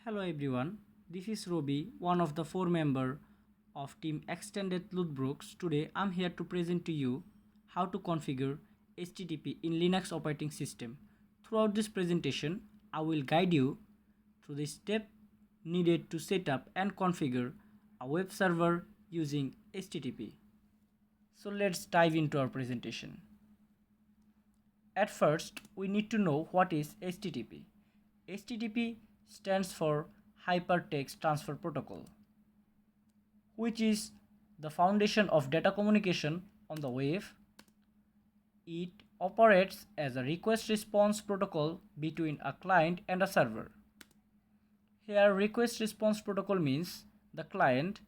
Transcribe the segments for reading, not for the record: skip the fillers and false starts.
Hello everyone, this is Robi, one of the four members of Team Extended Lootbrooks. Today I'm here to present to you how to configure HTTP in Linux operating system. Throughout this presentation, I will guide you through the steps needed to set up and configure a web server using HTTP. So let's dive into our presentation. At first, we need to know what is HTTP. HTTP stands for Hypertext Transfer Protocol, which is the foundation of data communication on the web. It operates as a request-response protocol between a client and a server. Here, request-response protocol means the client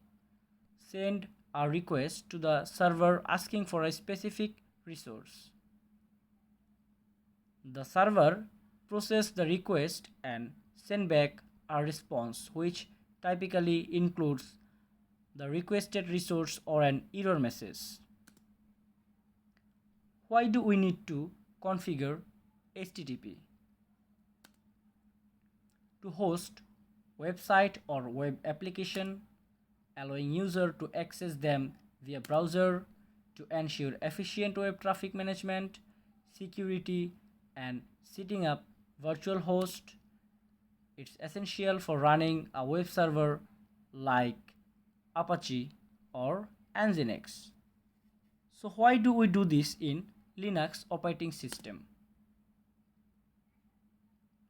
sends a request to the server asking for a specific resource. The server processes the request and send back a response which typically includes the requested resource or an error message. Why do we need to configure HTTP? To host website or web application, allowing user to access them via browser, to ensure efficient web traffic management, security, and setting up virtual host. It's essential for running a web server like Apache or Nginx. So why do we do this in Linux operating system?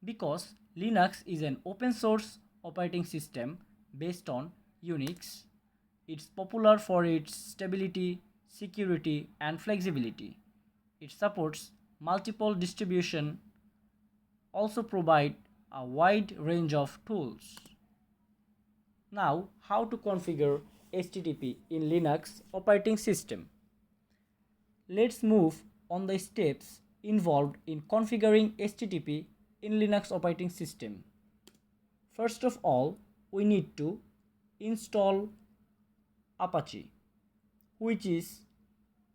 Because Linux is an open source operating system based on Unix. It's popular for its stability, security, and flexibility. It supports multiple distribution, also provide a wide range of tools. Now, how to configure HTTP in Linux operating system? Let's move on the steps involved in configuring HTTP in Linux operating system. First of all, we need to install Apache, which is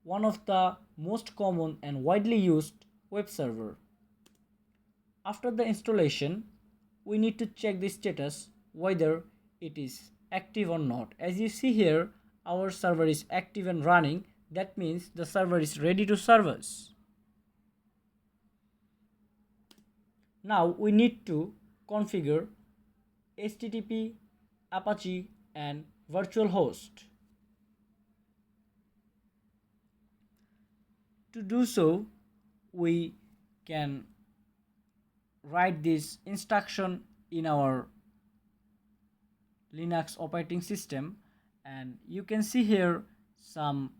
one of the most common and widely used web server. After the installation, we need to check the status whether it is active or not. As you see here, our server is active and running. That means the server is ready to serve us. Now we need to configure HTTP, Apache, and virtual host. To do so, we can write this instruction in our Linux operating system, and you can see here some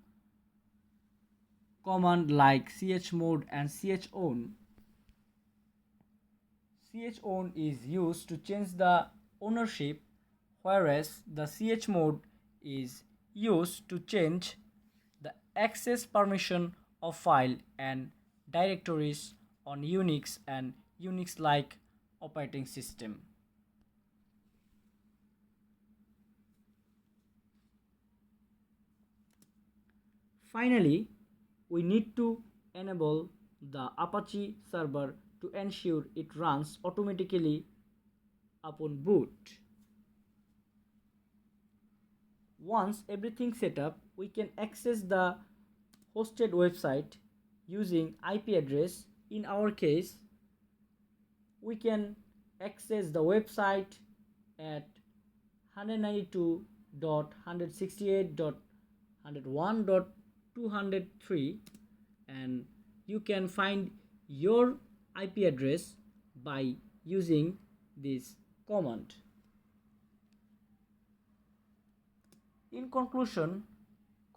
command like chmod and chown. Chown is used to change the ownership, whereas the chmod is used to change the access permission of file and directories on Unix and Unix-like operating system. Finally, we need to enable the Apache server to ensure it runs automatically upon boot. Once everything set up, we can access the hosted website using IP address. In our case, we can access the website at 192.168.101.203, and you can find your IP address by using this command. In conclusion,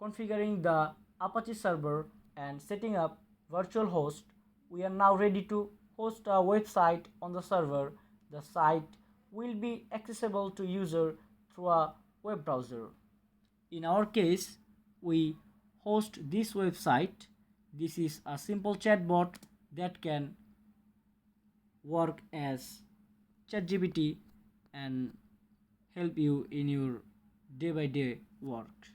configuring the Apache server and setting up virtual host, we are now ready to host a website on the server. The site will be accessible to user through a web browser. In our case, we host this website. This is a simple chatbot that can work as ChatGPT and help you in your day-by-day work.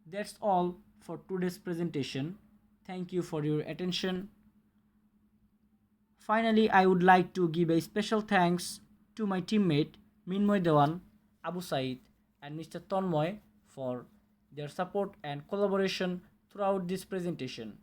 That's all for today's presentation. Thank you for your attention. Finally, I would like to give a special thanks to my teammate Mrinmoy, Dewan, Abu Saeed, and Mr. Tanmoy for their support and collaboration throughout this presentation.